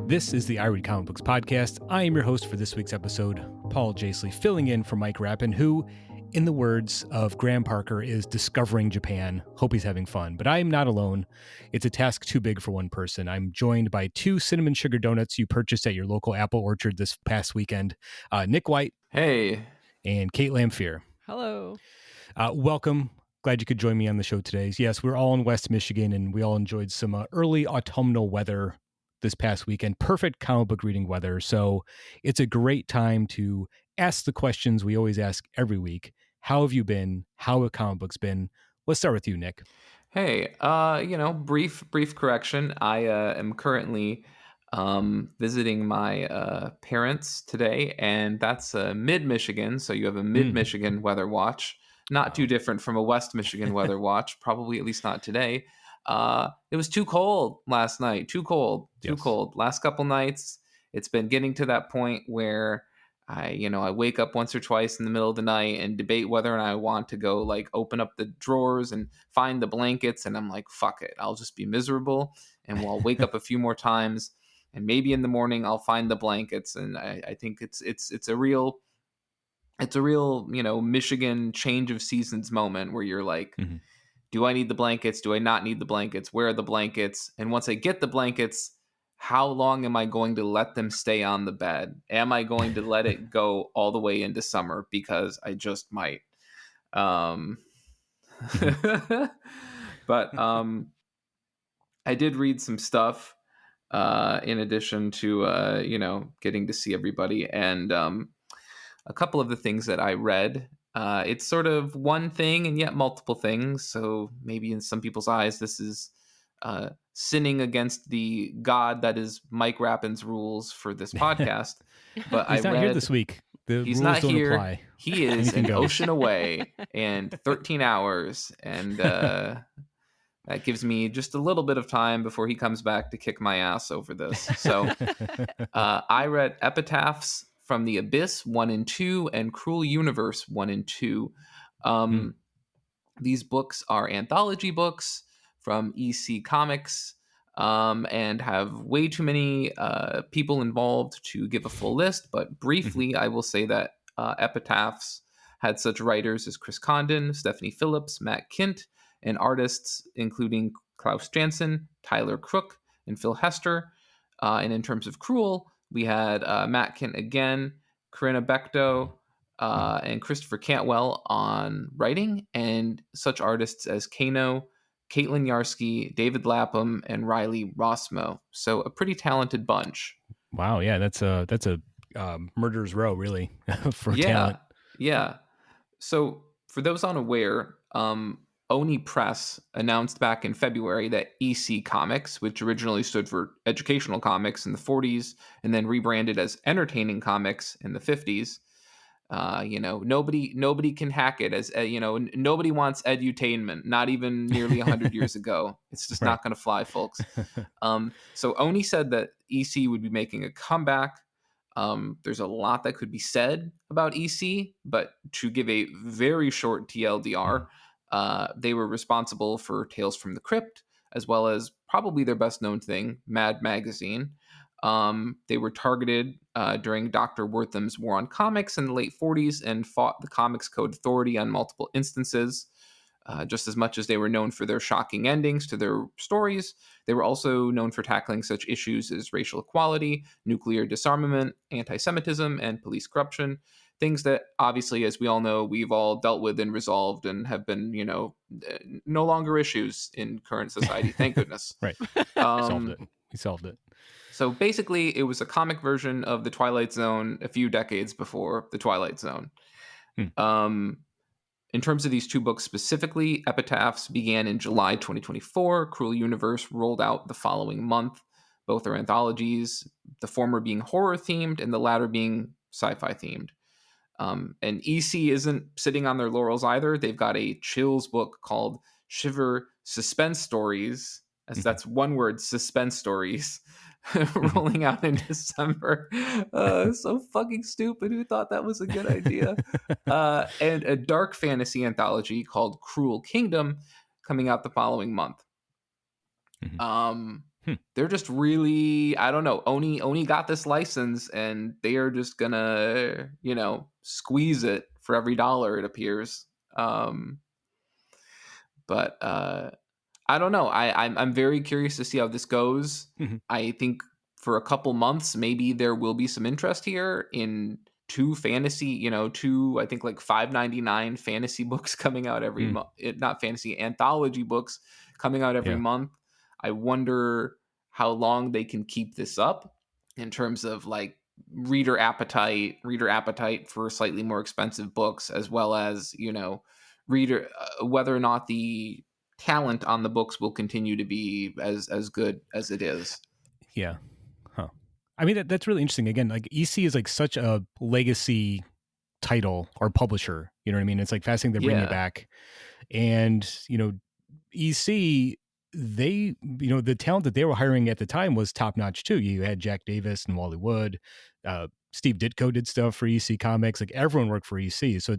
This is the I Read Comic Books podcast. I am your host for this week's episode, Paul Jasley, filling in for Mike Rappin, who, in the words of Graham Parker, is discovering Japan. Hope he's having fun. But I am not alone. It's a task too big for one person. I'm joined by two cinnamon sugar donuts you purchased at your local apple orchard this past weekend, Nick White. Hey. And Kait Lamphere. Hello. Welcome. Glad you could join me on the show today. Yes, we're all in West Michigan, and we all enjoyed some early autumnal weather this past weekend. Perfect comic book reading weather. So it's a great time to ask the questions we always ask every week. How have you been? How have comic books been? Let's start with you, Nick. Hey, brief correction. I am currently visiting my parents today, and that's mid-Michigan. So you have a mid-Michigan weather watch. Not too different from a West Michigan weather watch, probably at least not today. It was too cold last night. Too cold. Last couple nights, it's been getting to that point where I wake up once or twice in the middle of the night and debate whether or not I want to go like open up the drawers and find the blankets. And I'm like, fuck it. I'll just be miserable. And I'll wake up a few more times, and maybe in the morning I'll find the blankets. And I think it's a real, Michigan change of seasons moment where you're like, do I need the blankets? Do I not need the blankets? Where are the blankets? And once I get the blankets, how long am I going to let them stay on the bed? Am I going to let it go all the way into summer? Because I just might. But I did read some stuff in addition to, getting to see everybody. And a couple of the things that I read, it's sort of one thing and yet multiple things. So maybe in some people's eyes, this is sinning against the God that is Mike Rappin's rules for this podcast. But he's not here this week. The he's rules not don't here. Apply. He is an ocean away and 13 hours. And that gives me just a little bit of time before he comes back to kick my ass over this. So I read Epitaphs from the Abyss 1 and 2 and Cruel Universe 1 and 2. These books are anthology books from EC Comics and have way too many people involved to give a full list. But briefly, I will say that Epitaphs had such writers as Chris Condon, Stephanie Phillips, Matt Kint, and artists including Klaus Janson, Tyler Crook, and Phil Hester. And in terms of Cruel, we had Matt Kint again, Corinna Becto, and Christopher Cantwell on writing, and such artists as Kano, Caitlin Yarsky, David Lapham, and Riley Rossmo. So a pretty talented bunch. Wow, yeah, that's a murderer's row, really, for talent. Yeah. So for those unaware, Oni Press announced back in February that EC Comics, which originally stood for Educational Comics in the 40s and then rebranded as Entertaining Comics in the 50s, nobody can hack it as nobody wants edutainment, not even nearly 100 years ago. It's just not going to fly, folks. So Oni said that EC would be making a comeback. There's a lot that could be said about EC, but to give a very short TLDR, they were responsible for Tales from the Crypt, as well as probably their best known thing, Mad Magazine. They were targeted during Dr. Wortham's War on Comics in the late 40s and fought the Comics Code Authority on multiple instances. Just as much as they were known for their shocking endings to their stories, they were also known for tackling such issues as racial equality, nuclear disarmament, anti-Semitism, and police corruption. Things that, obviously, as we all know, we've all dealt with and resolved and have been, no longer issues in current society. Thank goodness. Right. We solved it. So basically, it was a comic version of The Twilight Zone a few decades before The Twilight Zone. In terms of these two books specifically, Epitaphs began in July 2024. Cruel Universe rolled out the following month. Both are anthologies, the former being horror-themed and the latter being sci-fi themed. And EC isn't sitting on their laurels either. They've got a chills book called Shiver Suspense Stories, as that's one word, suspense stories, rolling out in December. So fucking stupid. Who thought that was a good idea? And a dark fantasy anthology called Cruel Kingdom coming out the following month. They're just really, I don't know. Oni got this license, and they are just gonna, squeeze it for every dollar, it appears. But I don't know. I'm very curious to see how this goes. Mhm. I think for a couple months, maybe there will be some interest here in two fantasy, two, I think like $5.99 fantasy books coming out every Mm. month. Not fantasy, anthology books coming out every Yeah. month. I wonder how long they can keep this up in terms of like reader appetite for slightly more expensive books, as well as, reader whether or not the talent on the books will continue to be as good as it is. Yeah. Huh. I mean, that's really interesting. Again, like EC is like such a legacy title or publisher. You know what I mean? It's like fascinating they're bringing it Yeah. back. And, EC, they, the talent that they were hiring at the time was top notch too. You had Jack Davis and Wally Wood. Steve Ditko did stuff for EC Comics. Like everyone worked for EC. So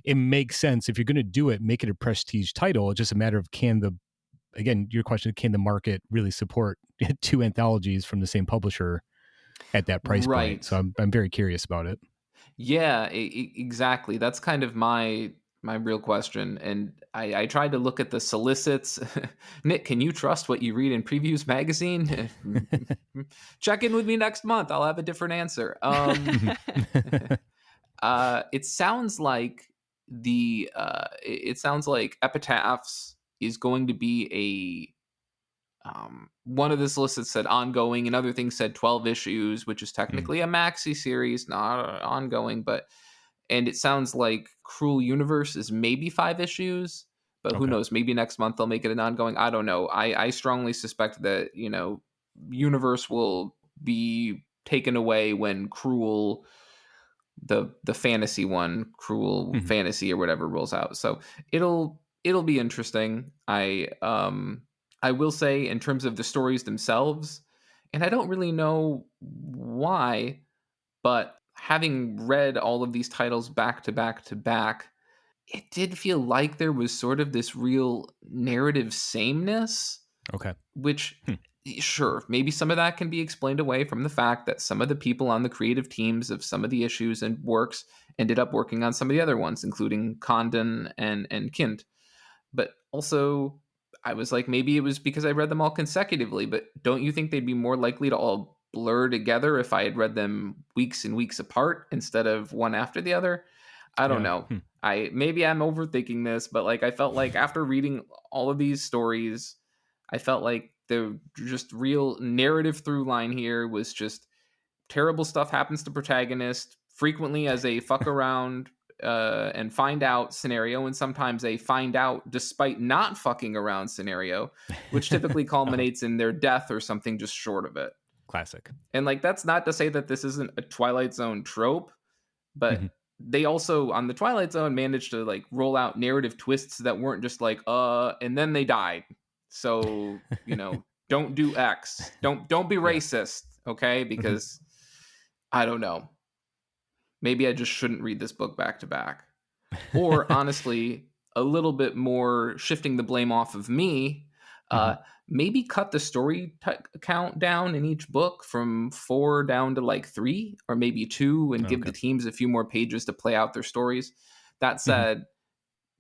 it makes sense. If you're going to do it, make it a prestige title. It's just a matter of again, your question, can the market really support two anthologies from the same publisher at that price point? Right. So I'm very curious about it. Yeah, exactly. That's kind of my real question. And I tried to look at the solicits. Nick, can you trust what you read in Previews magazine? Check in with me next month. I'll have a different answer. It sounds like it sounds like Epitaphs is going to be one of the solicits said ongoing, and other things said 12 issues, which is Mm, technically a maxi series, not ongoing. And it sounds like Cruel Universe is maybe 5 issues, but who okay. knows? Maybe next month they'll make it an ongoing. I don't know. I strongly suspect that Universe will be taken away when Cruel, the fantasy one, Cruel Mhm. Fantasy or whatever, rolls out. So it'll be interesting. I will say, in terms of the stories themselves, and I don't really know why, but having read all of these titles back to back to back, it did feel like there was sort of this real narrative sameness, Okay. which, Hmm. sure, maybe some of that can be explained away from the fact that some of the people on the creative teams of some of the issues and works ended up working on some of the other ones, including Condon and Kint. But also, I was like, maybe it was because I read them all consecutively. But don't you think they'd be more likely to all blur together if I had read them weeks and weeks apart instead of one after the other? I don't Yeah. know. Hmm. Maybe I'm overthinking this, but like I felt like after reading all of these stories, I felt like the just real narrative through line here was just terrible stuff happens to protagonist frequently as a fuck around and find out scenario, and sometimes a find out despite not fucking around scenario, which typically Uh-huh. culminates in their death or something just short of it. Classic. And like that's not to say that this isn't a Twilight Zone trope, but Mhm. they also on the Twilight Zone managed to like roll out narrative twists that weren't just like and then they died. So, don't do X. Don't be Yeah. racist, okay? Mhm. Because I don't know. Maybe I just shouldn't read this book back to back. Or honestly, a little bit more shifting the blame off of me, Mhm. uh, maybe cut the story count down in each book from 4 down to like 3 or maybe 2, and give the Okay. teams a few more pages to play out their stories. That Mhm. said,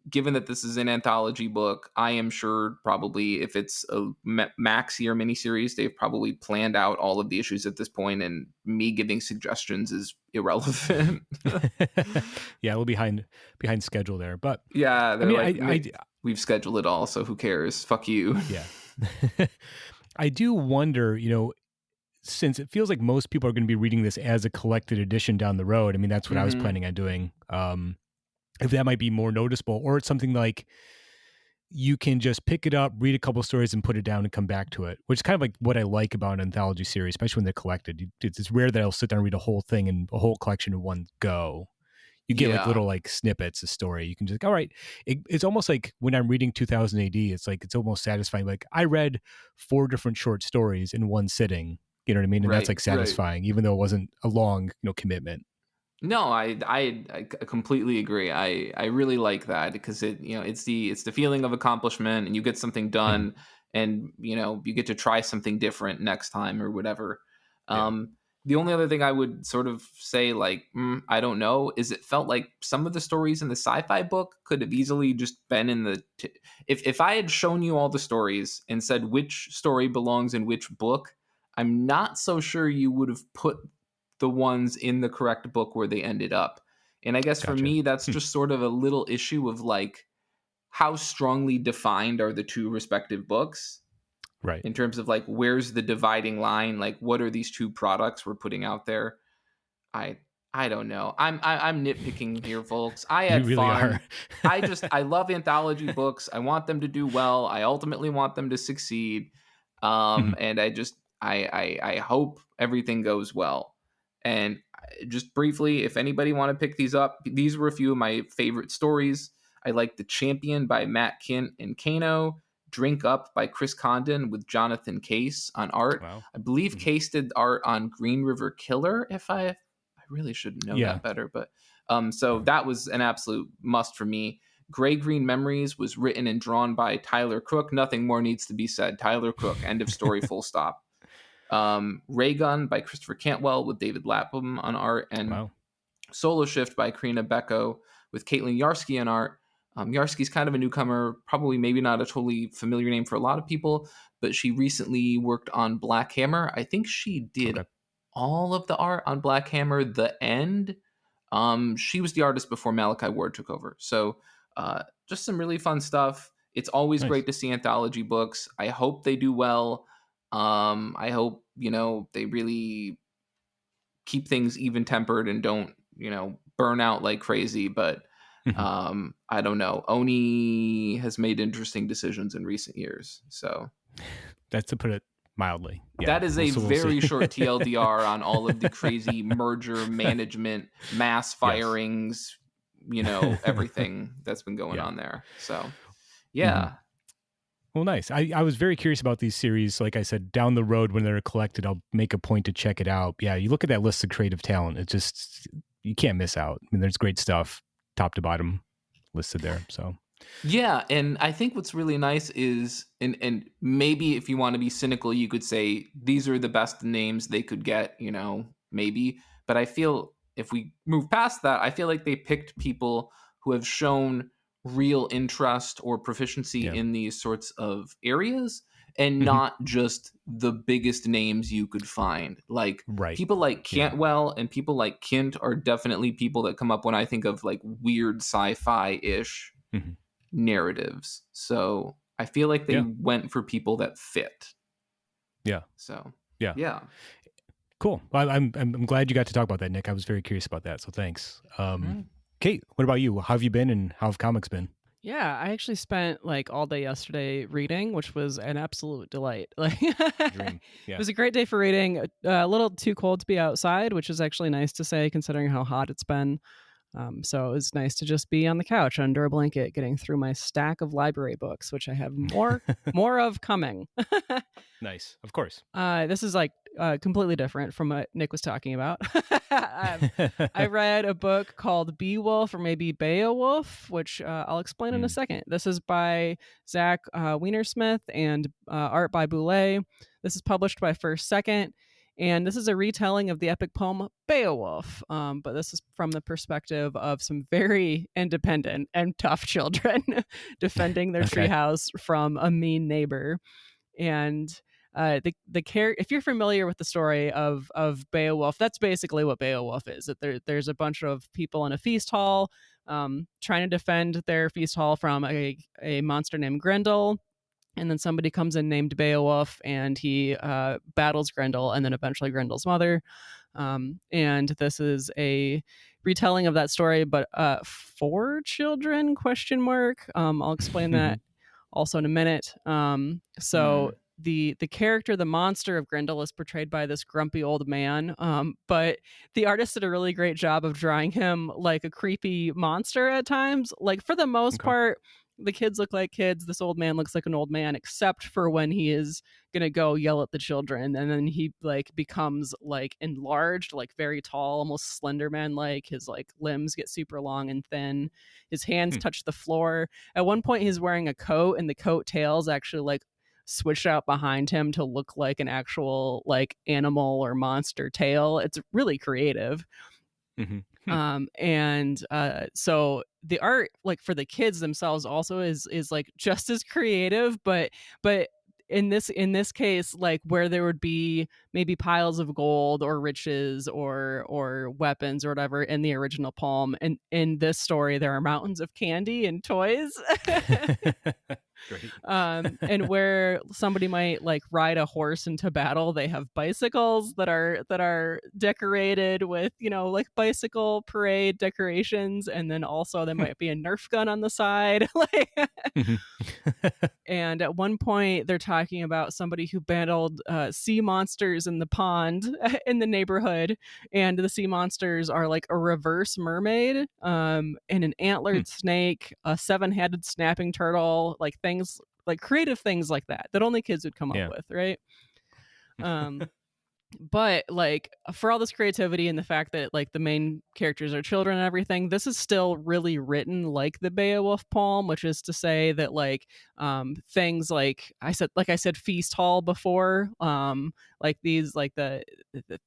given that this is an anthology book, I am sure probably if it's a maxi or miniseries, they've probably planned out all of the issues at this point, and me giving suggestions is irrelevant. Yeah, we'll behind schedule there, but Yeah, I they're mean, like, I Nick, we've scheduled it all, so who cares? Fuck you. yeah, I do wonder, since it feels like most people are going to be reading this as a collected edition down the road. I mean, that's what I was Hmm. planning on doing. If that might be more noticeable, or it's something like you can just pick it up, read a couple stories, and put it down and come back to it, which is kind of like what I like about an anthology series, especially when they're collected. It's rare that I'll sit down and read a whole thing and a whole collection in one go. You get like Yeah. little like snippets of story. You can just all right. It's almost like when I'm reading 2000 AD, it's like it's almost satisfying. Like I read 4 different short stories in one sitting. You know what I mean? And that's Right. like Right. satisfying, even though it wasn't a long, commitment. No, I completely agree. I really like that because it's the feeling of accomplishment, and you get something Mhm. done, and you get to try something different next time or whatever. Yeah. The only other thing I would sort of say, like, I don't know, is it felt like some of the stories in the sci-fi book could have easily just been in the. If I had shown you all the stories and said which story belongs in which book, I'm not so sure you would have put the ones in the correct book where they ended up. And I guess for Gotcha. me, that's just sort of a little issue of like how strongly defined are the two respective books Right. in terms of like where's the dividing line, like what are these two products we're putting out there. I don't know. I'm nitpicking here, folks. I You had really are. fun. I love anthology books. I want them to do well. I ultimately want them to succeed. Mhm. And I hope everything goes well. And just briefly, if anybody want to pick these up, these were a few of my favorite stories. I like The Champion by Matt Kint and Kano. Drink Up by Chris Condon with Jonathan Case on art. Wow. I believe Mhm. Case did art on Green River Killer, if I really should know Yeah. that better, but so that was an absolute must for me. Gray Green Memories was written and drawn by Tyler Crook. Nothing more needs to be said. Tyler Crook, end of story, full stop. Ray Gun by Christopher Cantwell with David Lapham on art, and Wow. Solo Shift by Karina Becco with Caitlin Yarsky on art. Yarsky's kind of a newcomer, probably maybe not a totally familiar name for a lot of people, but she recently worked on Black Hammer. I think she did Okay. all of the art on Black Hammer, the end. She was the artist before Malachi Ward took over. So just some really fun stuff. It's always Nice. great to see anthology books. I hope they do well. I hope, they really keep things even tempered and don't, burn out like crazy. But Mhm. I don't know. Oni has made interesting decisions in recent years. So That's to put it mildly. Yeah. that is a So we'll see. very short TLDR on all of the crazy merger management, mass Yes. firings, everything that's been going Yeah. on there. So, Mhm. yeah. Well, nice. I was very curious about these series. Like I said, down the road when they're collected, I'll make a point to check it out. Yeah, you look at that list of creative talent, it just, you can't miss out. I mean, there's great stuff, top to bottom, listed there. So, Yeah, and I think what's really nice is, and maybe if you want to be cynical, you could say these are the best names they could get, maybe. But I feel if we move past that, I feel like they picked people who have shown real interest or proficiency yeah. in these sorts of areas, and Mhm. not just the biggest names you could find. Like Right. people like Yeah. Cantwell and people like Kint are definitely people that come up when I think of like weird sci-fi ish Mhm. narratives. So I feel like they Yeah. went for people that fit. Yeah. So Yeah. yeah. Cool. Well, I'm glad you got to talk about that, Nick. I was very curious about that. So thanks. Right. Kate, what about you? How have you been and how have comics been? Yeah, I actually spent like all day yesterday reading, which was an absolute delight. Like Dream. it Yeah. was a great day for reading. A little too cold to be outside, which is actually nice to say considering how hot it's been. So it was nice to just be on the couch under a blanket, getting through my stack of library books, which I have more of coming. Nice. Of course. This is like completely different from what Nick was talking about. I read a book called Beowulf or maybe Beowulf, which I'll explain in a second. This is by Zach Weinersmith and art by Boulay. This is published by First Second. And this is a retelling of the epic poem Beowulf, but this is from the perspective of some very independent and tough children defending their Okay. treehouse from a mean neighbor. And if you're familiar with the story of Beowulf, that's basically what Beowulf is. That there's a bunch of people in a feast hall trying to defend their feast hall from a monster named Grendel. And then somebody comes in named Beowulf, and he battles Grendel, and then eventually Grendel's mother. And this is a retelling of that story, but for children? Question mark. I'll explain that also in a minute. So the character, the monster of Grendel, is portrayed by this grumpy old man. But the artist did a really great job of drawing him like a creepy monster at times. Like for the most Okay. part, the kids look like kids. This old man looks like an old man, except for when he is gonna go yell at the children, and then he like becomes like enlarged, like very tall, almost Slender Man like. His like limbs get super long and thin. His hands touch the floor. At one point, he's wearing a coat, and the coat tails actually like switched out behind him to look like an actual like animal or monster tail. It's really creative. So the art, like for the kids themselves, also is like just as creative, but in this case, like where there would be maybe piles of gold or riches or weapons or whatever in the original poem, and in this story there are mountains of candy and toys. Great. And where somebody might like ride a horse into battle, they have bicycles that are decorated with, you know, like bicycle parade decorations, and then also there might be a Nerf gun on the side. Like, and at one point they're talking about somebody who battled sea monsters in the pond in the neighborhood, and the sea monsters are like a reverse mermaid, and an antlered snake, a 7-headed snapping turtle, like things like creative things like that only kids would come up with, right? But like for all this creativity and the fact that like the main characters are children and everything, this is still really written like the Beowulf poem, which is to say that like things like I said feast hall before, like these like the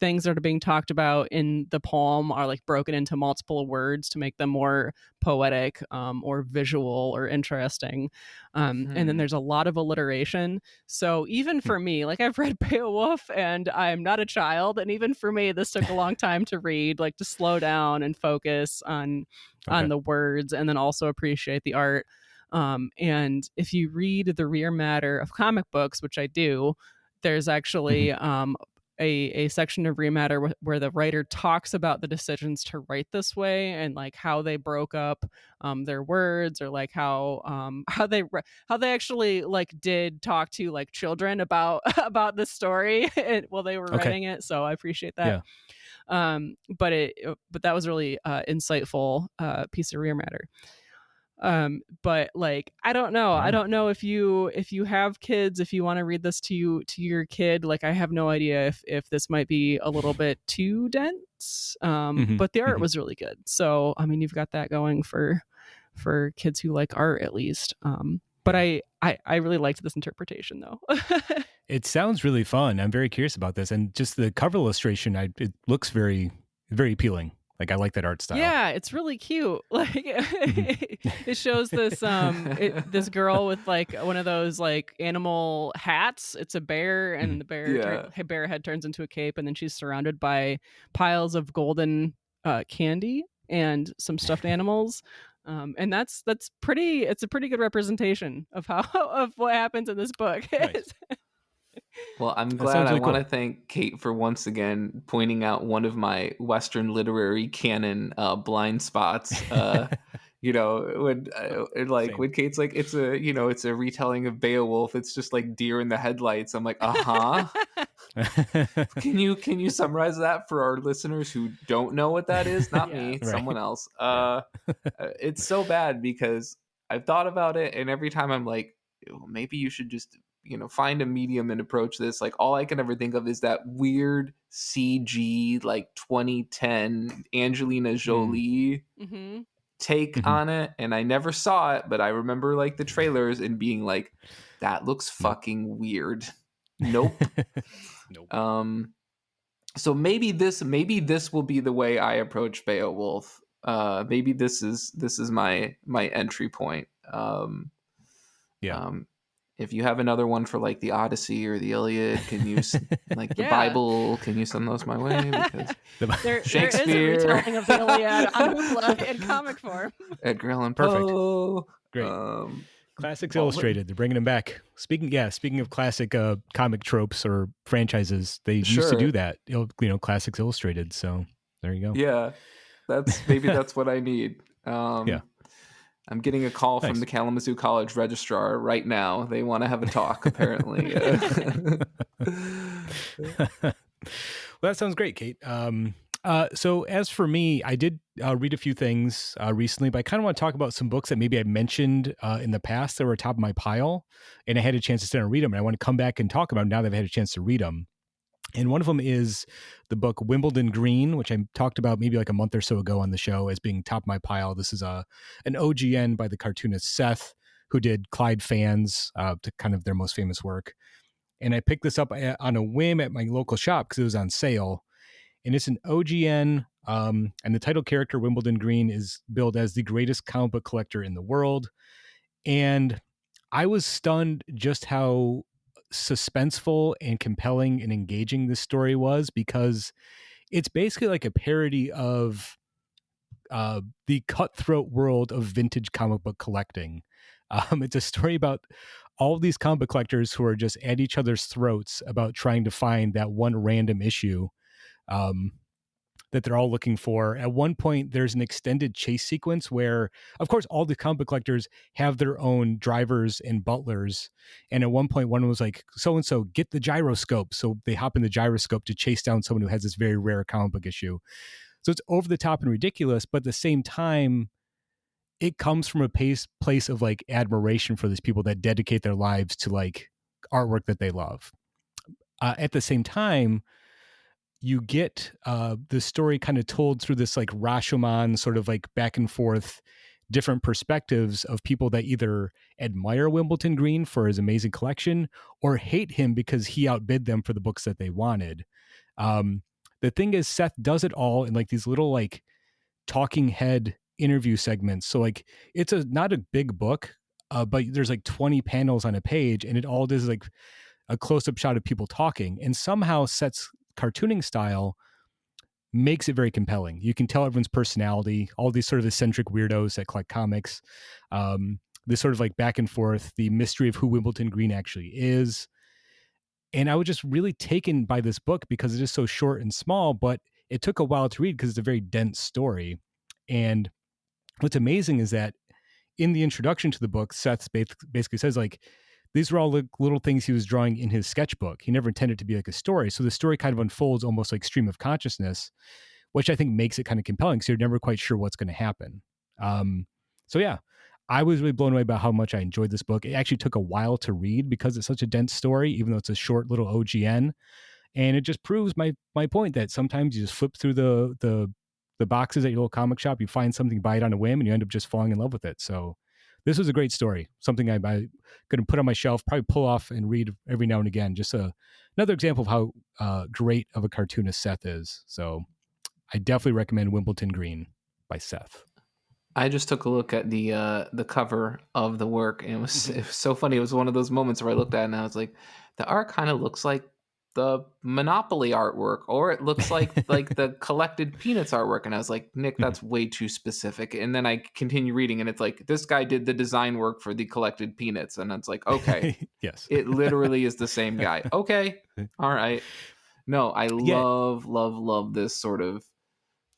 things that are being talked about in the poem are like broken into multiple words to make them more poetic or visual or interesting, and then there's a lot of alliteration. So even for me, like I've read Beowulf and I'm not a child, and even for me this took a long time to read, like to slow down and focus on the words and then also appreciate the art. And if you read the rear matter of comic books, which I do, there's actually a section of rear matter where the writer talks about the decisions to write this way and like how they broke up their words, or like how they actually like did talk to like children about the story while they were writing it. So I appreciate that. But that was really insightful piece of rear matter. But like I don't know if you have kids, if you want to read this to your kid, like I have no idea if this might be a little bit too dense, but the art was really good. So I mean, you've got that going for kids who like art, at least. But I really liked this interpretation though. It sounds really fun. I'm very curious about this, and just the cover illustration, it looks very, very appealing. Like I like that art style. Yeah, it's really cute. Like it shows this this girl with like one of those like animal hats. It's a bear, and the bear head turns into a cape, and then she's surrounded by piles of golden candy and some stuffed animals. And that's pretty. It's a pretty good representation of of what happens in this book. Nice. Well, I'm glad. I want to thank Kait for once again pointing out one of my Western literary canon blind spots. You know, when Kait's like, it's a retelling of Beowulf. It's just like deer in the headlights. I'm like, Can you summarize that for our listeners who don't know what that is? Not me, someone else. It's so bad because I've thought about it, and every time I'm like, maybe you should just find a medium and approach this. Like all I can ever think of is that weird CG like 2010 Angelina Jolie take on it, and I never saw it, but I remember like the trailers and being like, that looks fucking weird. Nope. So maybe this will be the way I approach Beowulf. Maybe this is my entry point. If you have another one for like the Odyssey or the Iliad, can you like the Bible? Can you send those my way? Because Shakespeare, there is a retelling of the Iliad in comic form. Edgar Allan Poe. Great. Classics Illustrated. They're bringing them back. Speaking of classic comic tropes or franchises, they used to do that. Classics Illustrated. So there you go. Yeah, that's what I need. I'm getting a call from the Kalamazoo College registrar right now. They want to have a talk, apparently. Well, that sounds great, Kait. So as for me, I did read a few things recently, but I kind of want to talk about some books that maybe I mentioned in the past that were atop my pile, and I had a chance to sit and read them, and I want to come back and talk about them now that I've had a chance to read them. And one of them is the book Wimbledon Green, which I talked about maybe like a month or so ago on the show as being top of my pile. This is an OGN by the cartoonist Seth. who did Clyde Fans, to kind of their most famous work. And I picked this up on a whim at my local shop because it was on sale. And it's an OGN, and the title character, Wimbledon Green, is billed as the greatest comic book collector in the world. And I was stunned just how suspenseful and compelling and engaging this story was, because it's basically like a parody of the cutthroat world of vintage comic book collecting. It's a story about all these comic book collectors who are just at each other's throats about trying to find that one random issue that they're all looking for. At one point, there's an extended chase sequence where, of course, all the comic book collectors have their own drivers and butlers. And at one point, one was like, so-and-so, get the gyroscope. So they hop in the gyroscope to chase down someone who has this very rare comic book issue. So it's over the top and ridiculous, but at the same time, it comes from a place of like admiration for these people that dedicate their lives to like artwork that they love. At the same time, you get the story kind of told through this like Rashomon sort of like back and forth different perspectives of people that either admire Wimbledon Green for his amazing collection or hate him because he outbid them for the books that they wanted. The thing is, Seth does it all in like these little like talking head interview segments. So like it's not a big book, but there's like 20 panels on a page, and it all does like a close-up shot of people talking, and somehow Seth's cartooning style makes it very compelling. You can tell everyone's personality, all these sort of eccentric weirdos that collect comics, this sort of like back and forth, the mystery of who Wimbledon Green actually is. And I was just really taken by this book because it is so short and small, but it took a while to read because it's a very dense story. And what's amazing is that in the introduction to the book, Seth basically says like, these were all the little things he was drawing in his sketchbook. He never intended to be like a story. So the story kind of unfolds almost like stream of consciousness, which I think makes it kind of compelling. So you're never quite sure what's going to happen. So yeah, I was really blown away by how much I enjoyed this book. It actually took a while to read because it's such a dense story, even though it's a short little OGN. And it just proves my point that sometimes you just flip through the boxes at your little comic shop, you find something, buy it on a whim, and you end up just falling in love with it. So this was a great story, something I'm going to put on my shelf, probably pull off and read every now and again. Just another example of how great of a cartoonist Seth is. So I definitely recommend Wimbledon Green by Seth. I just took a look at the cover of the work, and it was so funny. It was one of those moments where I looked at it and I was like, the art kind of looks like the Monopoly artwork, or it looks like the collected Peanuts artwork. And I was like, Nick, that's way too specific. And then I continue reading, and it's like, this guy did the design work for the collected Peanuts. And it's like, okay, yes, it literally is the same guy. Okay, all right. No, I love this sort of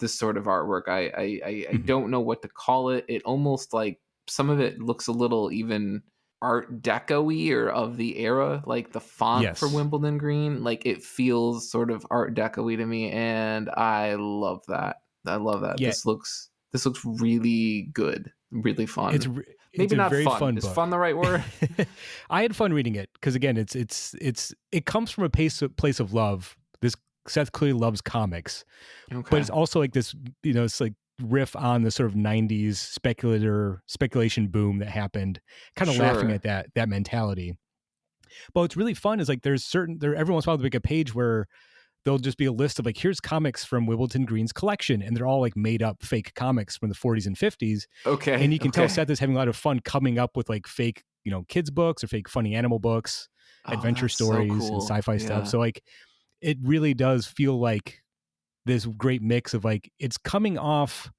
artwork. I don't know what to call it. It almost like some of it looks a little even Art Deco-y or of the era, like the font for Wimbledon Green, like it feels sort of Art Deco-y to me, and I love that. Yeah. This looks really good, really fun. It's maybe not very fun. Fun Is book. Fun the right word? I had fun reading it because again, it comes from a place of love. This Seth clearly loves comics, but it's also like this, it's like riff on the sort of 90s speculation boom that happened, kind of laughing at that mentality. But what's really fun is like there's every once in a while there'll be a page where there'll just be a list of like, here's comics from Wimbledon Green's collection, and they're all like made up fake comics from the 40s and 50s. Okay. And you can tell Seth is having a lot of fun coming up with like fake, kids books or fake funny animal books, adventure stories and sci-fi stuff. So like it really does feel like this great mix of like, it's coming off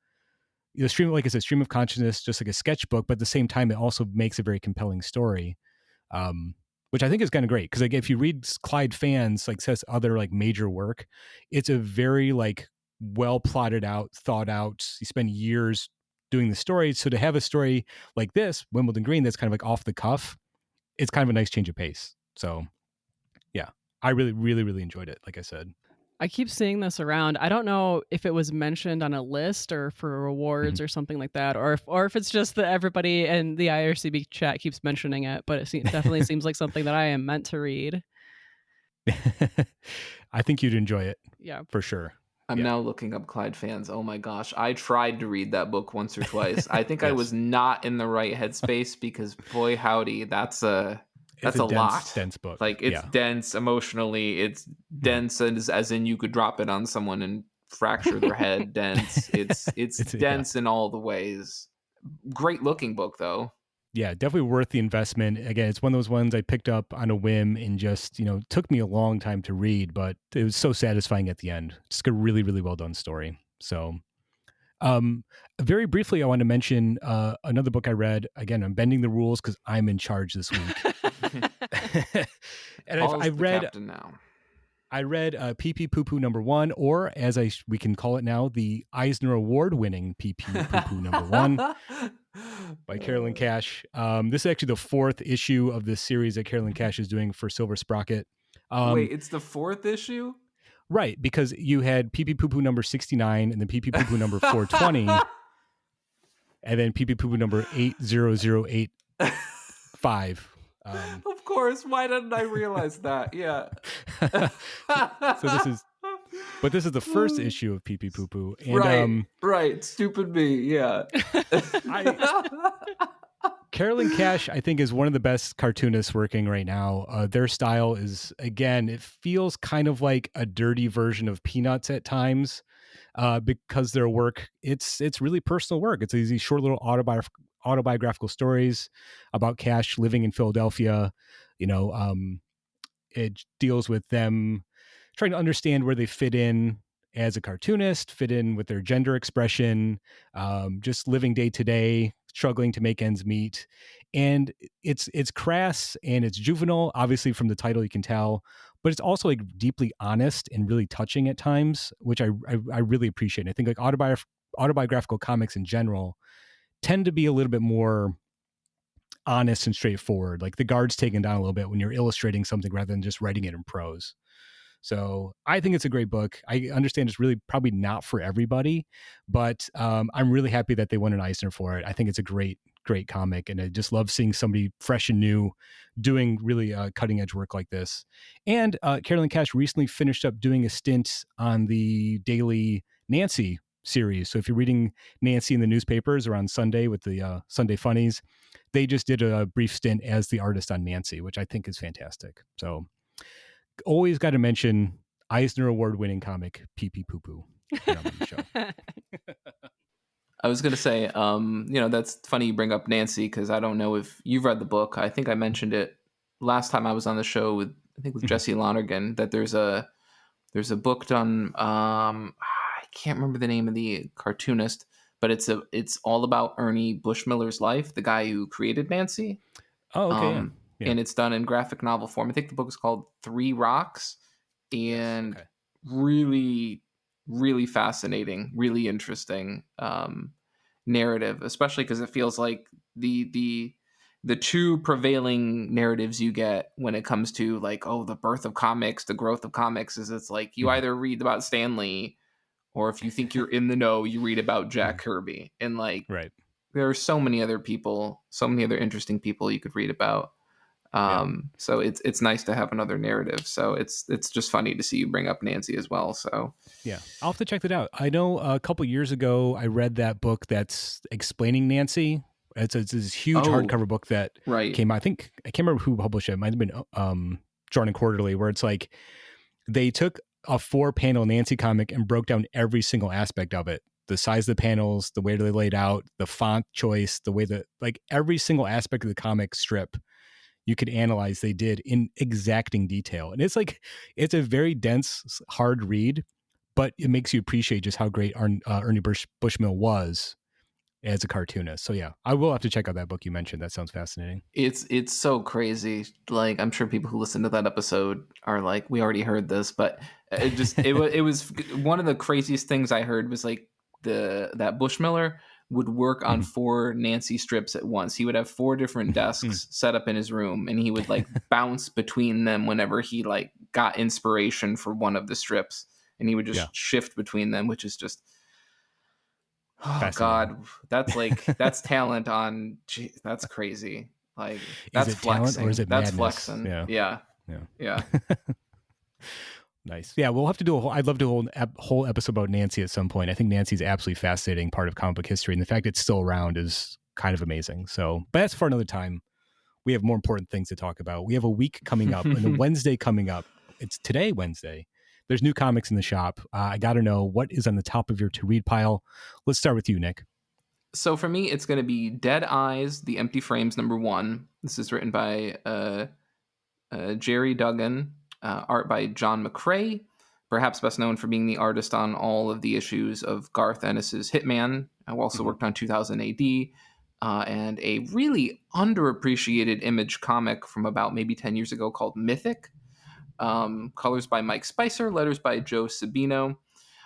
stream, like it's a stream of consciousness, just like a sketchbook, but at the same time, it also makes a very compelling story, which I think is kind of great. Because like if you read Clyde Fans, like says other like major work, it's a very like well plotted out, thought out. You spend years doing the story. So to have a story like this, Wimbledon Green, that's kind of like off the cuff, it's kind of a nice change of pace. So yeah, I really, really, really enjoyed it. Like I said. I keep seeing this around. I don't know if it was mentioned on a list or for rewards or something like that, or if it's just that everybody in the IRCB chat keeps mentioning it, but it definitely seems like something that I am meant to read. I think you'd enjoy it. Yeah, for sure. I'm now looking up Clyde fans. Oh my gosh. I tried to read that book once or twice. I think I was not in the right headspace because boy howdy, that's a lot. Dense book. Like it's dense emotionally. It's dense as in you could drop it on someone and fracture their head. Dense. It's dense in all the ways. Great looking book though. Yeah, definitely worth the investment. Again, it's one of those ones I picked up on a whim and just, took me a long time to read, but it was so satisfying at the end. Just a really, really well done story. So, very briefly, I want to mention another book I read. Again, I'm bending the rules because I'm in charge this week. And I read Pee Poo Poo #1, or as we can call it now, the Eisner Award-winning Pee Poo Poo #1 by Carolyn Cash. This is actually the 4th issue of this series that Carolyn Cash is doing for Silver Sprocket. Wait, it's the 4th issue? Right, because you had Pee Poo Poo #69 and then Pee Poo Poo 420 and then Pee Poo Poo 80085. Of course. Why didn't I realize that? Yeah. So this is the first issue of Pee Poo Poo. And, right. Stupid me. Yeah. Carolyn Cash, I think, is one of the best cartoonists working right now. Their style is, again, it feels kind of like a dirty version of Peanuts at times, because their work, it's really personal work. It's these short little autobiographical stories about Cash living in Philadelphia. It deals with them trying to understand where they fit in as a cartoonist, fit in with their gender expression, just living day to day, struggling to make ends meet. And it's crass and it's juvenile, obviously from the title you can tell, but it's also like deeply honest and really touching at times, which I really appreciate. I think like autobiographical comics in general tend to be a little bit more honest and straightforward. Like the guard's taken down a little bit when you're illustrating something rather than just writing it in prose. So I think it's a great book. I understand it's really probably not for everybody, but I'm really happy that they won an Eisner for it. I think it's a great comic, and I just love seeing somebody fresh and new doing really cutting edge work like this. And Carolyn Cash recently finished up doing a stint on the daily Nancy series. So if you're reading Nancy in the newspapers or on Sunday with the Sunday Funnies, they just did a brief stint as the artist on Nancy, which I think is fantastic. So always got to mention Eisner Award-winning comic Pee Poo Poo on the show. I was going to say, that's funny you bring up Nancy, because I don't know if you've read the book. I think I mentioned it last time I was on the show with Jesse Lonergan, that there's a book done. I can't remember the name of the cartoonist, but it's all about Ernie Bushmiller's life, the guy who created Nancy. Oh, okay. Yeah. And it's done in graphic novel form. I think the book is called 3 Rocks, and really, really fascinating, really interesting narrative, especially because it feels like the two prevailing narratives you get when it comes to like, the birth of comics, the growth of comics, is it's like you either read about Stan Lee, or if you think you're in the know, you read about Jack Kirby. And like, there are so many other people, so many other interesting people you could read about. So it's nice to have another narrative. So it's just funny to see you bring up Nancy as well. So yeah, I'll have to check that out. I know a couple years ago I read that book that's explaining Nancy. It's this huge hardcover book that came out. I can't remember who published it. It might have been Jordan Quarterly, where it's like they took a 4-panel Nancy comic and broke down every single aspect of it. The size of the panels, the way they laid out, the font choice, the way that like every single aspect of the comic strip you could analyze, they did in exacting detail. And it's like, it's a very dense, hard read, but it makes you appreciate just how great Ernie Bushmill was as a cartoonist. So yeah, I will have to check out that book you mentioned. That sounds fascinating. It's so crazy. Like, I'm sure people who listen to that episode are like, we already heard this, but it was one of the craziest things I heard was like that Bushmiller would work on 4 Nancy strips at once. He would have 4 different desks set up in his room, and he would like bounce between them whenever he like got inspiration for one of the strips, and he would just shift between them, which is just, oh God, that's talent on, that's crazy. Like, that's flexing. Talent, or is it that's madness? flexing. Yeah. Nice. Yeah, we'll have to do I'd love to do a whole episode about Nancy at some point. I think Nancy's absolutely fascinating part of comic book history, and the fact it's still around is kind of amazing. So, but that's for another time. We have more important things to talk about. We have a week coming up and a Wednesday coming up. It's today, Wednesday. There's new comics in the shop. I got to know what is on the top of your to-read pile. Let's start with you, Nick. So for me, it's going to be Dead Eyes, The Empty Frames, #1. This is written by Jerry Duggan, art by John McCrae, perhaps best known for being the artist on all of the issues of Garth Ennis's Hitman, who also worked on 2000 AD, and a really underappreciated Image comic from about maybe 10 years ago called Mythic. Colors by Mike Spicer, letters by Joe Sabino.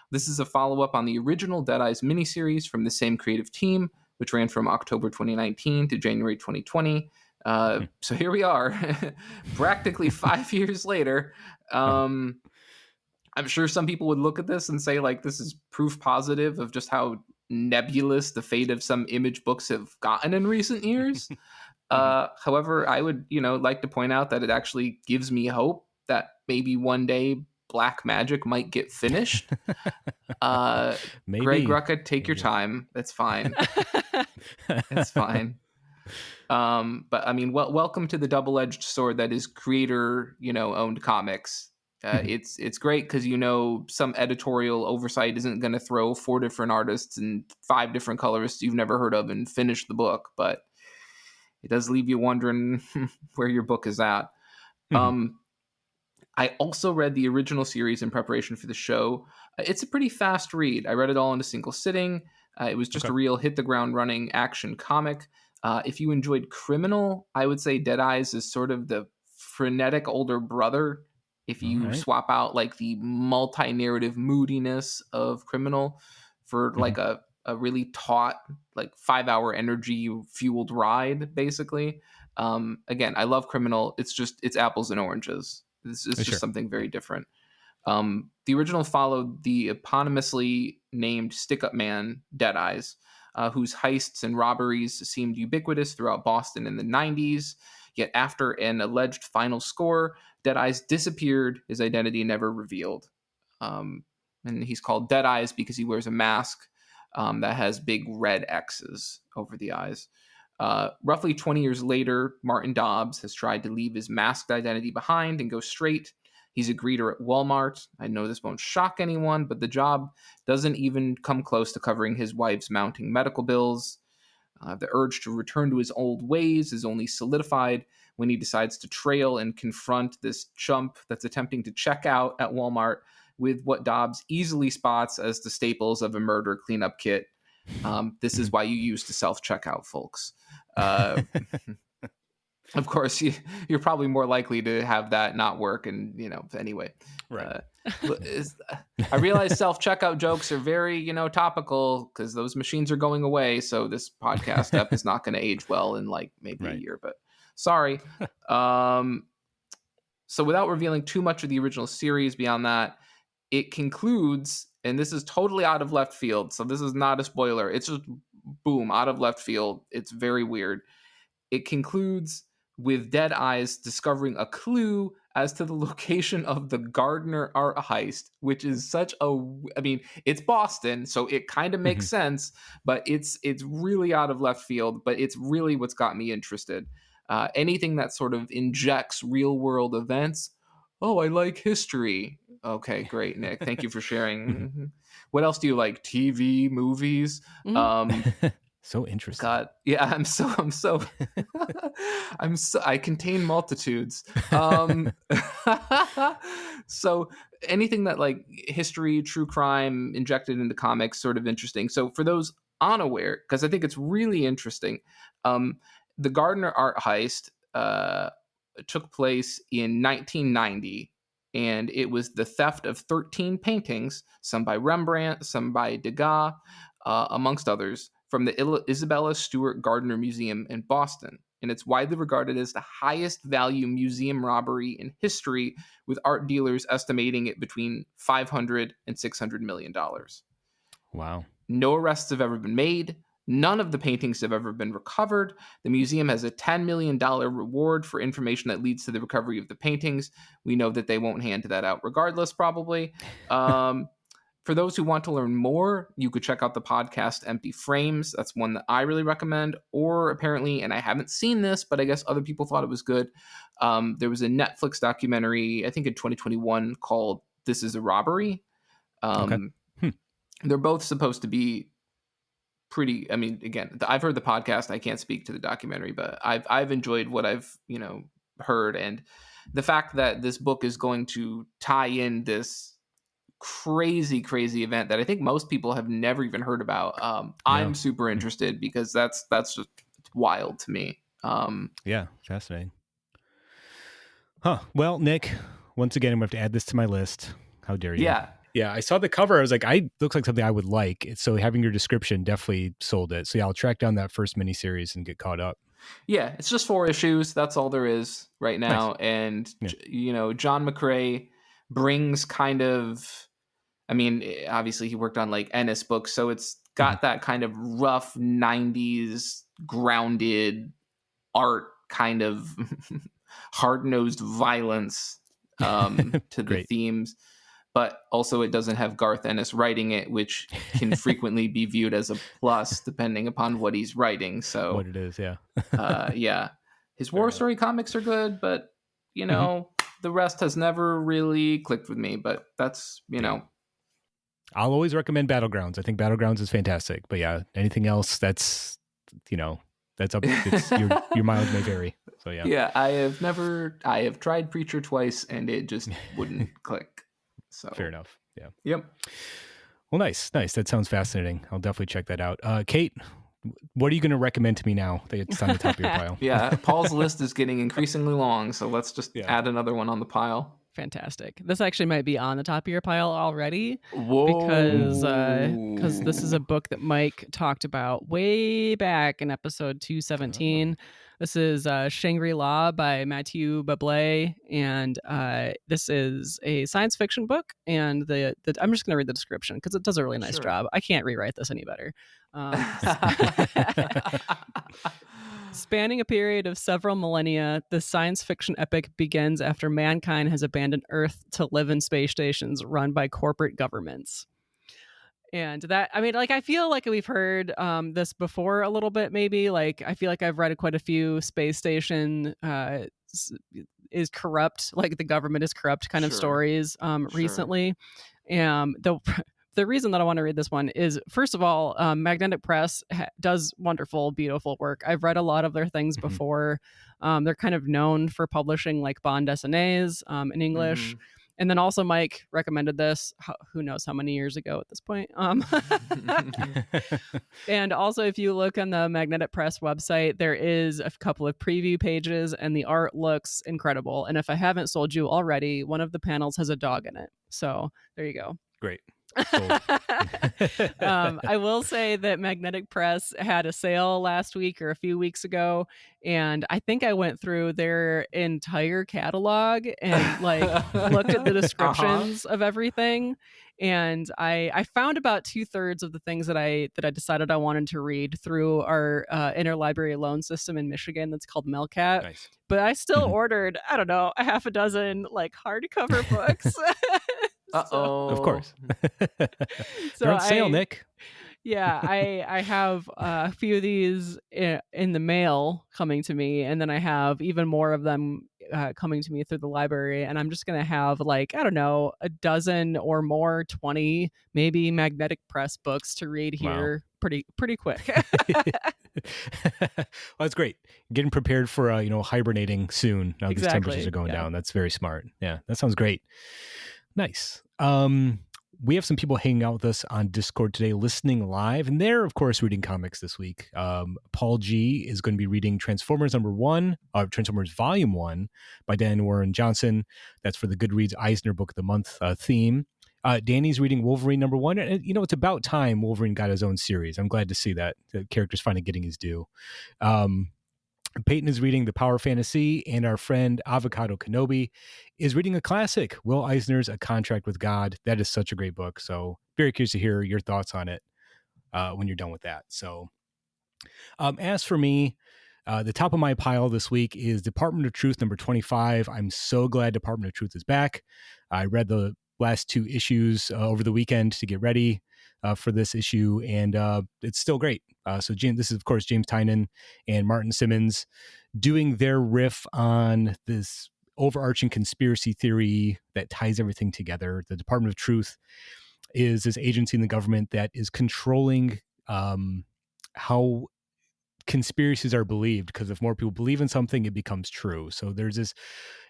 This is a follow-up on the original Dead Eyes miniseries from the same creative team, which ran from October 2019 to January 2020. So here we are, practically 5 years later. I'm sure some people would look at this and say, like, this is proof positive of just how nebulous the fate of some Image books have gotten in recent years. However, I would, like to point out that it actually gives me hope that maybe one day Black Magic might get finished. Maybe. Greg Rucka, take your time. That's fine. It's fine. But I mean, welcome to the double-edged sword that is creator, owned comics. It's great because some editorial oversight isn't going to throw 4 different artists and 5 different colorists you've never heard of and finish the book, but it does leave you wondering where your book is at. I also read the original series in preparation for the show. It's a pretty fast read. I read it all in a single sitting. It was just a real hit the ground running action comic. If you enjoyed Criminal, I would say Dead Eyes is sort of the frenetic older brother. If you swap out like the multi-narrative moodiness of Criminal for like a really taut, like 5-hour energy fueled ride, basically. Again, I love Criminal. It's apples and oranges. It's just something very different. The original followed the eponymously named stick-up man, Dead Eyes, whose heists and robberies seemed ubiquitous throughout Boston in the 90s. Yet after an alleged final score, Dead Eyes disappeared, his identity never revealed. And he's called Dead Eyes because he wears a mask that has big red X's over the eyes. Roughly 20 years later, Martin Dobbs has tried to leave his masked identity behind and go straight. He's a greeter at Walmart. I know this won't shock anyone, but the job doesn't even come close to covering his wife's mounting medical bills. The urge to return to his old ways is only solidified when he decides to trail and confront this chump that's attempting to check out at Walmart with what Dobbs easily spots as the staples of a murder cleanup kit. This is why you use the self-checkout, folks. Of course, you're probably more likely to have that not work. And, anyway. Right. I realize self-checkout jokes are very, topical because those machines are going away. So this podcast ep is not going to age well in like maybe a year, but sorry. So without revealing too much of the original series beyond that, it concludes, and this is totally out of left field. So this is not a spoiler. It's just boom, out of left field. It's very weird. It concludes with Dead Eyes discovering a clue as to the location of the Gardner art heist, which is it's Boston, so it kind of makes sense, but it's really out of left field, but it's really what's got me interested. Anything that sort of injects real world events. Oh, I like history. Okay, great, Nick. Thank you for sharing. What else do you like? TV, movies? So interesting. God, yeah, I contain multitudes. So anything that like history, true crime injected into comics, sort of interesting. So for those unaware, because I think it's really interesting, the Gardner art heist took place in 1990. And it was the theft of 13 paintings, some by Rembrandt, some by Degas, amongst others, from the Isabella Stewart Gardner Museum in Boston. And it's widely regarded as the highest value museum robbery in history, with art dealers estimating it between $500 and $600 million. Wow. No arrests have ever been made. None of the paintings have ever been recovered. The museum has a $10 million reward for information that leads to the recovery of the paintings. We know that they won't hand that out regardless, probably. For those who want to learn more, you could check out the podcast Empty Frames. That's one that I really recommend. Or apparently, and I haven't seen this, but I guess other people thought it was good, there was a Netflix documentary, I think in 2021, called This Is a Robbery. Okay. They're both supposed to be pretty, I mean, again, I've heard the podcast. I can't speak to the documentary, but I've enjoyed what I've, heard. And the fact that this book is going to tie in this crazy event that I think most people have never even heard about. I'm super interested because that's just wild to me. Yeah, fascinating. Huh. Well, Nick, once again, I'm going to have to add this to my list. How dare you? Yeah, I saw the cover. I was like, looks like something I would like. So having your description definitely sold it. So yeah, I'll track down that first miniseries and get caught up. Yeah, it's just 4 issues. That's all there is right now. Nice. And, John McCrae brings kind of, I mean, obviously he worked on like Ennis books, so it's got that kind of rough 90s grounded art kind of hard-nosed violence to the themes. But also it doesn't have Garth Ennis writing it, which can frequently be viewed as a plus depending upon what he's writing. So what it is, yeah. Yeah. His War Story comics are good, but, the rest has never really clicked with me. But that's, I'll always recommend Battlegrounds. I think Battlegrounds is fantastic. But yeah, anything else that's up. It's your mileage may vary. So yeah. Yeah, I have tried Preacher twice and it just wouldn't click. So fair enough. Yeah. Yep. Well, nice. That sounds fascinating. I'll definitely check that out. Kate, what are you going to recommend to me now that it's on the top of your pile? Yeah, Paul's list is getting increingly long, so let's just add another one on the pile. Fantastic. This actually might be on the top of your pile already. Whoa. Because this is a book that Mike talked about way back in episode 217. This is Shangri-La by Mathieu Bablé, and this is a science fiction book. And I'm just going to read the description because it does a really nice job. I can't rewrite this any better. Spanning a period of several millennia, the science fiction epic begins after mankind has abandoned Earth to live in space stations run by corporate governments. And that, I mean, like, I feel like we've heard this before a little bit, maybe. Like, I feel like I've read quite a few space station is corrupt, like the government is corrupt kind of stories recently. The reason that I want to read this one is, first of all, Magnetic Press does wonderful, beautiful work. I've read a lot of their things before. They're kind of known for publishing like bande dessinées in English. And then also Mike recommended this, who knows how many years ago at this point. And also, if you look on the Magnetic Press website, there is a couple of preview pages and the art looks incredible. And if I haven't sold you already, one of the panels has a dog in it. So there you go. Great. I will say that Magnetic Press had a sale last week or a few weeks ago, and I think I went through their entire catalog and like looked at the descriptions of everything, and I found about 2/3 of the things that I decided I wanted to read through our interlibrary loan system in Michigan that's called Melcat. Nice. But I still ordered, I don't know, a half a dozen like hardcover books. Uh-oh. Of course. They're on sale, Nick. Yeah, I have a few of these in the mail coming to me, and then I have even more of them coming to me through the library, and I'm just going to have like, I don't know, a dozen or more, 20 maybe Magnetic Press books to read here pretty quick. Well, that's great. Getting prepared for hibernating soon. Now these temperatures are going down. That's very smart. Yeah, that sounds great. Nice. We have some people hanging out with us on Discord today, listening live, and they're, of course, reading comics this week. Paul G is going to be reading Transformers Transformers Volume 1 by Dan Warren Johnson. That's for the Goodreads Eisner Book of the Month theme. Danny's reading Wolverine #1, and it's about time Wolverine got his own series. I'm glad to see that the character's finally getting his due. Peyton is reading The Power Fantasy, and our friend Avocado Kenobi is reading a classic, Will Eisner's A Contract with God. That is such a great book. So very curious to hear your thoughts on it when you're done with that. So As for me, the top of my pile this week is Department of Truth number 25. I'm so glad Department of Truth is back. I read the last 2 issues over the weekend to get ready for this issue, and it's still great. So this is, of course, James Tynion and Martin Simmons doing their riff on this overarching conspiracy theory that ties everything together. The Department of Truth is this agency in the government that is controlling how conspiracies are believed, because if more people believe in something, it becomes true. So there's this,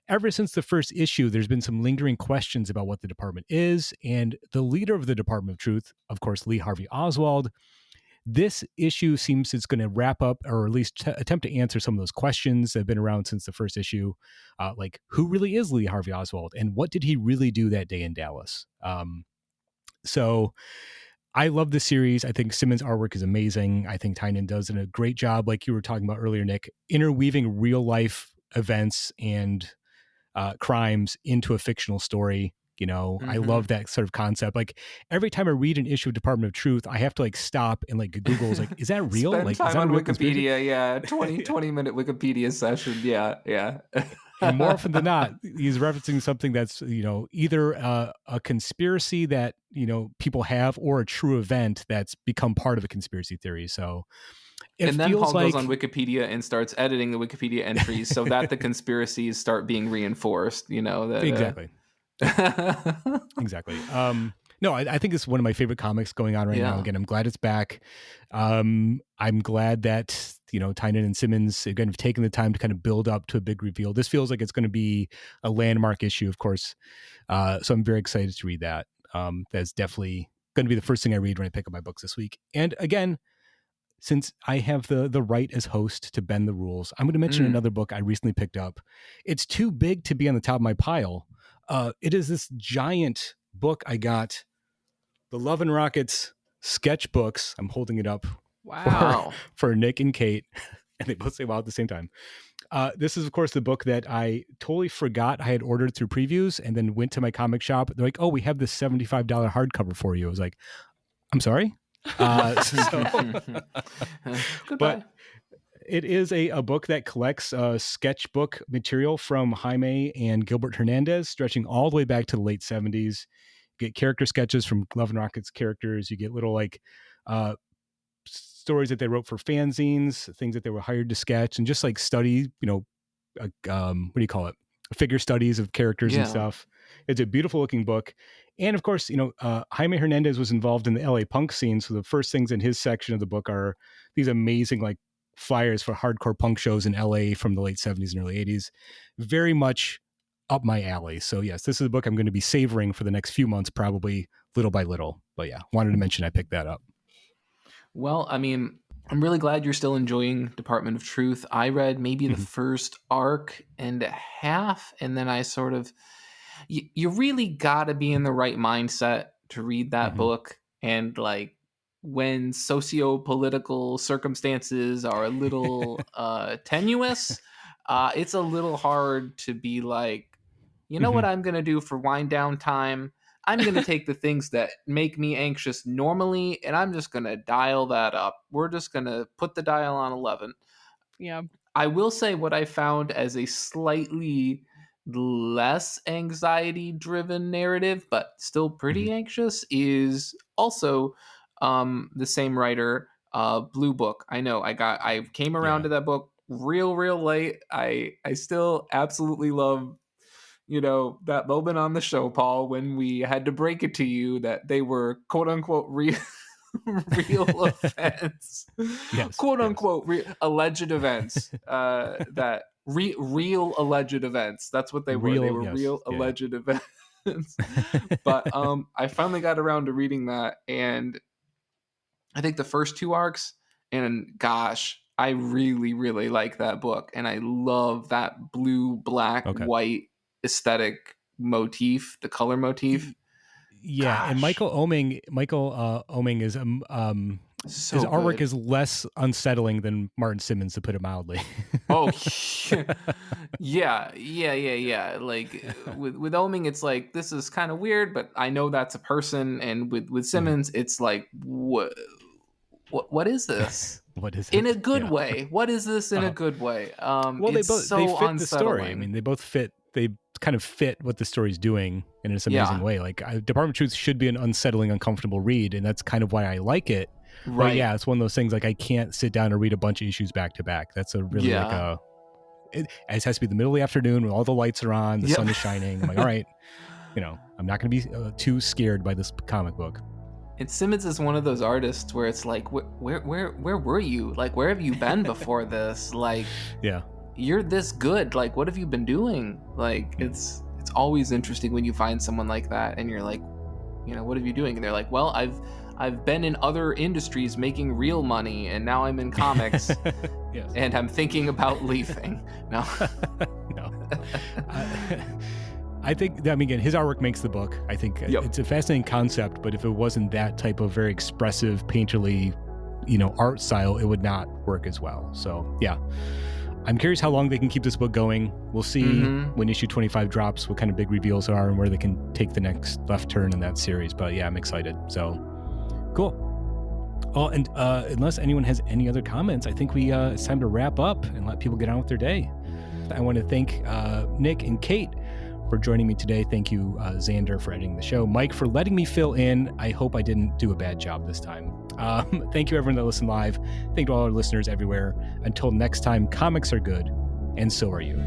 ever since the first issue, there's been some lingering questions about what the department is. And the leader of the Department of Truth, of course, Lee Harvey Oswald, this issue seems it's going to wrap up, or at least attempt to answer some of those questions that have been around since the first issue. Like, who really is Lee Harvey Oswald, and what did he really do that day in Dallas? So I love this series. I think Simmons' artwork is amazing. I think Tynion does a great job, like you were talking about earlier, Nick, interweaving real life events and crimes into a fictional story. You know, I love that sort of concept. Like, every time I read an issue of Department of Truth, I have to like stop and like Google, like, is that real? Spend like, time is that on real Wikipedia. Yeah. 20-minute Wikipedia session. Yeah. And more often than not, he's referencing something that's, you know, either a conspiracy that, you know, people have, or a true event that's become part of a conspiracy theory. So and then Paul goes on Wikipedia and starts editing the Wikipedia entries so that the conspiracies start being reinforced, you know. That, exactly. Exactly. No, I think it's one of my favorite comics going on right now. Again, I'm glad it's back. I'm glad that, you know, Tynion and Simmons again have taken the time to kind of build up to a big reveal. This feels like it's going to be a landmark issue, of course. So I'm very excited to read that. That's definitely going to be the first thing I read when I pick up my books this week. And again, since I have the right as host to bend the rules, I'm going to mention another book I recently picked up. It's too big to be on the top of my pile. It is this giant book I got, the Love and Rockets sketchbooks. I'm holding it up for Nick and Kate, and they both say wow at the same time. This is, of course, the book that I totally forgot I had ordered through previews, and then went to my comic shop. They're like, oh, we have this $75 hardcover for you. I was like, I'm sorry? Goodbye. But it is a book that collects sketchbook material from Jaime and Gilbert Hernandez, stretching all the way back to the late 70s. You get character sketches from Love and Rockets characters. You get little like stories that they wrote for fanzines, things that they were hired to sketch, and just like study, you know, what do you call it? Figure studies of characters and stuff. It's a beautiful looking book. And of course, you know, Jaime Hernandez was involved in the LA punk scene. So the first things in his section of the book are these amazing like flyers for hardcore punk shows in LA from the late 70s and early 80s. Very much up my alley. So yes, this is a book I'm going to be savoring for the next few months, probably little by little. But yeah, wanted to mention I picked that up. Well, I mean, I'm really glad you're still enjoying Department of Truth. I read maybe the first arc and a half, and then I sort of, you really got to be in the right mindset to read that book. And like, when socio-political circumstances are a little tenuous, it's a little hard to be like, you know what I'm going to do for wind down time? I'm going to take the things that make me anxious normally, and I'm just going to dial that up. We're just going to put the dial on 11. Yeah. I will say what I found as a slightly less anxiety-driven narrative, but still pretty anxious, is also the same writer, Blue Book. I know I came around to that book real late. I still absolutely love, you know, that moment on the show, Paul, when we had to break it to you that they were quote unquote real events, quote unquote alleged events, that real alleged events. That's what they were. They were real alleged events. But I finally got around to reading that, and I think the first 2 arcs, and gosh, I really like that book, and I love that blue, black, white aesthetic motif, the color motif. Yeah, gosh. And Michael Oeming is so his artwork is less unsettling than Martin Simmons, to put it mildly. Oh, yeah. Like with Oeming, it's like, this is kind of weird, but I know that's a person. And with Simmons, it's like, what is this? What is it? In a good Yeah. way. What is this in a good way? Well, it's they so fit the story. I unsettling. mean, they both fit. They kind of fit what the story's doing in this amazing way. Like, Department of Truth should be an unsettling, uncomfortable read, and that's kind of why I like it. Right. But yeah, it's one of those things, like, I can't sit down and read a bunch of issues back to back. That's a really it has to be the middle of the afternoon when all the lights are on, the sun is shining. I'm like, all right, I'm not going to be too scared by this comic book. And Simmons is one of those artists where it's like, where were you? Like, where have you been before this? Like, you're this good. Like, what have you been doing? Like, it's always interesting when you find someone like that, and you're like, what have you doing? And they're like, well, I've been in other industries making real money, and now I'm in comics, and I'm thinking about leaving. No. I think, again, his artwork makes the book. I think it's a fascinating concept, but if it wasn't that type of very expressive, painterly, art style, it would not work as well. So, yeah. I'm curious how long they can keep this book going. We'll see when issue 25 drops, what kind of big reveals there are and where they can take the next left turn in that series. But yeah, I'm excited. So, cool. Oh, and unless anyone has any other comments, I think it's time to wrap up and let people get on with their day. I want to thank Nick and Kate for joining me today. Thank you, Zander, for editing the show. Mike, for letting me fill in. I hope I didn't do a bad job this time. Thank you, everyone that listened live. Thank you to all our listeners everywhere. Until next time, comics are good, and so are you.